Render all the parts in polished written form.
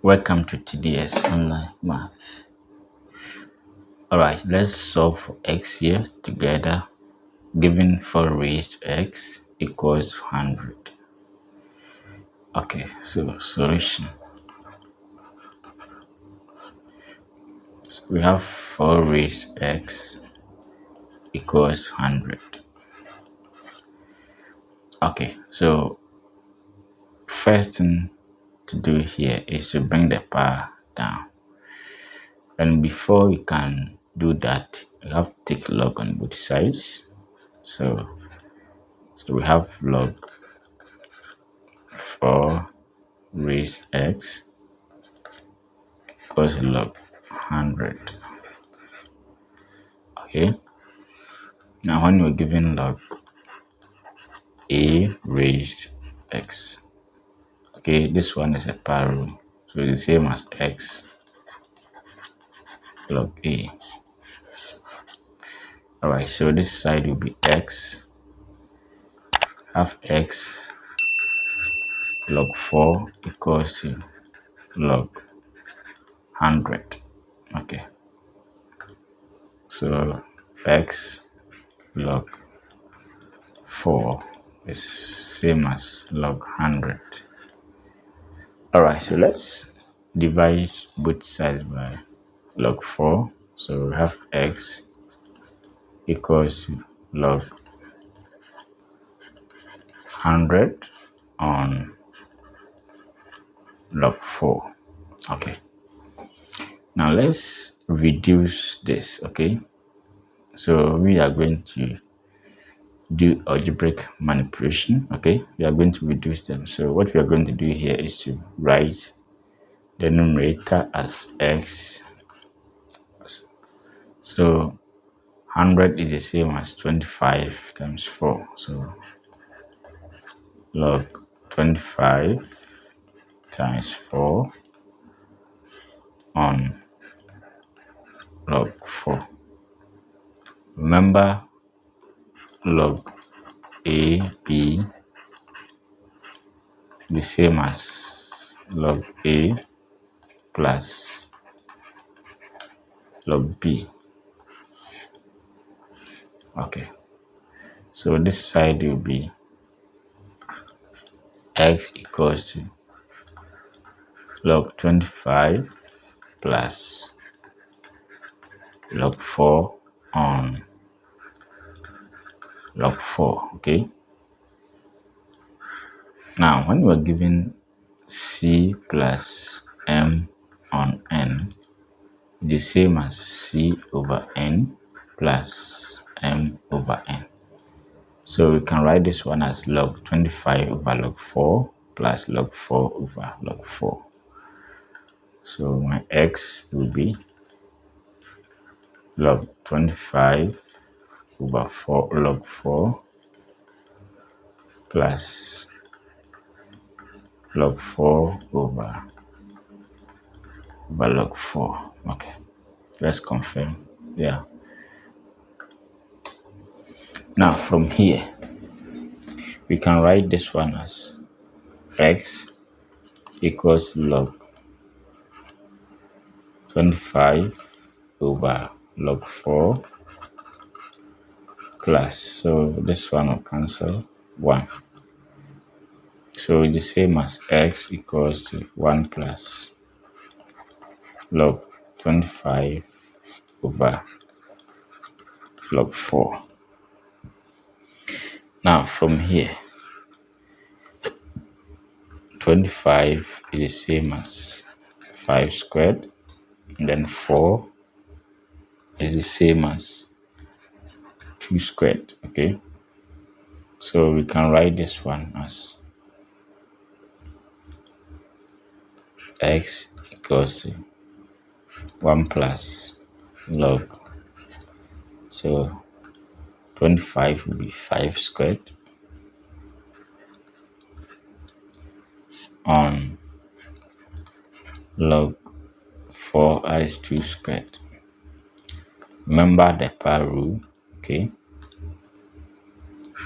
Welcome to TDS Online Math. Alright, let's solve for x here together. Given 4 raised to x equals 100. Okay, so solution. So we have 4 raised to x equals 100. Okay, so first thing to do here is to bring the power down. And before we can do that, we have to take log on both sides. So we have log 4 raised x equals log 100. Okay, now when we're given log a raised x, okay, this one is a power rule, so it's the same as x log a. Alright, so this side will be x, half x log 4 equals to log 100. Okay, so x log 4 is same as log 100. Alright, so let's divide both sides by log 4. So we have x equals to log 100 on log 4. Okay, now let's reduce this. Okay, so we are going to do algebraic manipulation. Okay, we are going to reduce them. So what we are going to do here is to write the numerator as x. So 100 is the same as 25 times 4. So log 25 times 4 on log 4. Remember, log a b the same as log a plus log b. Okay, so this side will be x equals to log 25 plus log 4 on log 4. Okay, now when we're given c plus m on n, the same as c over n plus m over n. So we can write this one as log 25 over log 4 plus log 4 over log 4. So my x will be log 25 over 4 log 4 plus log 4 over log 4. Okay, let's confirm. Yeah, now from here we can write this one as x equals log 25 over log 4 plus, so this one will cancel 1. So it's the same as x equals to 1 plus log 25 over log 4. Now from here, 25 is the same as 5 squared, and then 4 is the same as 2 squared. Okay, so we can write this one as x equals to 1 plus log, so 25 will be 5 squared on log 4, that is 2 squared. Remember the power rule. Okay,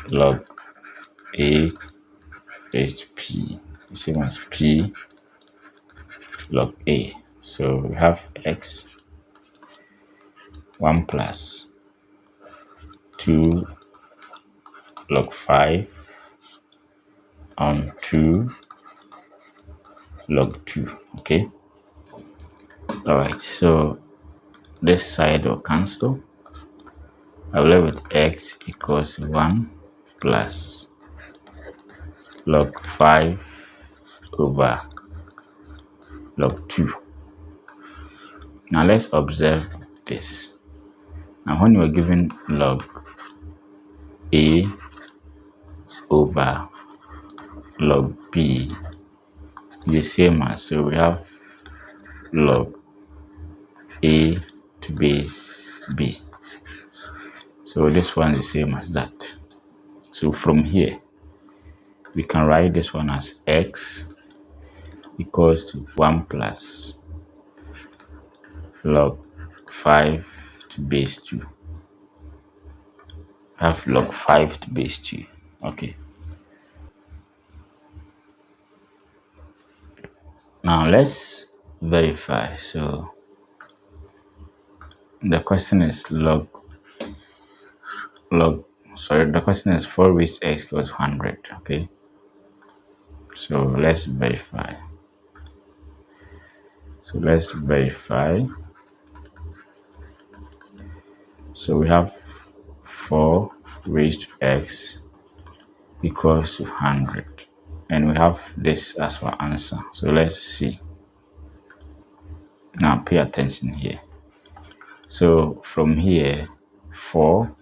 log a raised to p, the same as p log a. So we have x 1 plus 2 log 5 on 2 log 2. Okay. All right. So this side will cancel. I'll leave with x equals 1 plus log 5 over log 2. Now let's observe this. Now when you are given log a over log b, the same as, so we have log a to base b. So this one is the same as that. So from here, we can write this one as x equals to 1 plus log 5 to base 2. Have log 5 to base 2. Okay. Now let's verify. So the question is the question is 4 raised to x equals 100. Okay. So let's verify. So we have 4 raised to x equals to 100. And we have this as our answer. So let's see. Now pay attention here. So from here, 4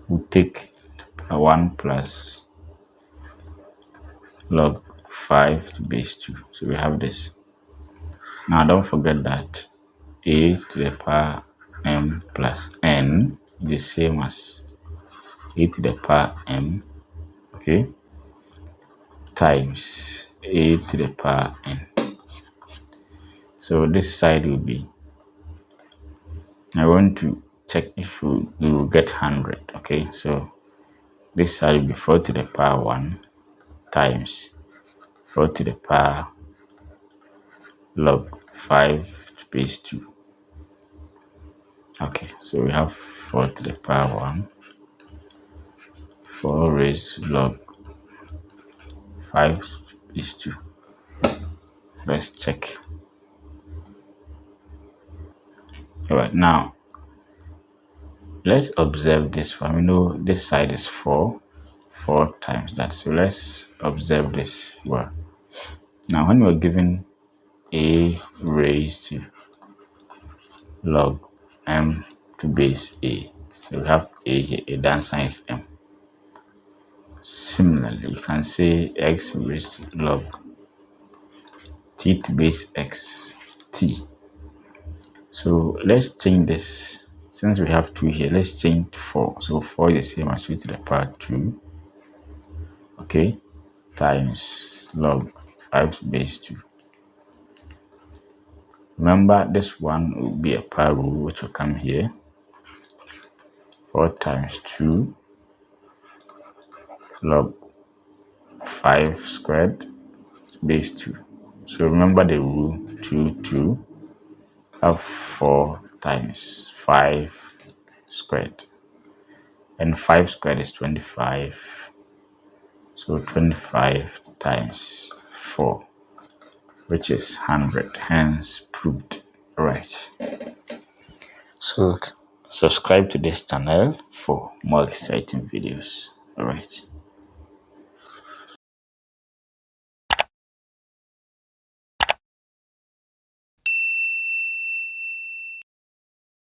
will take 1 plus log 5 to base 2. So we have this. Now don't forget that a to the power m plus n is the same as a to the power m, okay, times a to the power n. So this side will be, I want to check if we will get 100. Okay, so this side will be 4 to the power 1 times 4 to the power log 5 to base 2. Okay, so we have 4 to the power 1, 4 raised to log 5 to base 2. Let's check. Alright, now let's observe this one. We know this side is 4 times that. So let's observe this well. Now when we're given a raised to log m to base a, so we have a here, a down sign is m. Similarly, you can say x raised to log t to base x t. So let's change this. Since we have 2 here, let's change to 4. So 4 is the same as 2 to the power 2. Okay, times log 5 to base 2. Remember, this one will be a power rule, which will come here. 4 times 2 log 5 squared base 2. So remember the rule, 2 have 4 times 5 squared. And 5 squared is 25. So 25 times 4, which is 100, hence proved. Right. So subscribe to this channel for more exciting videos. All right.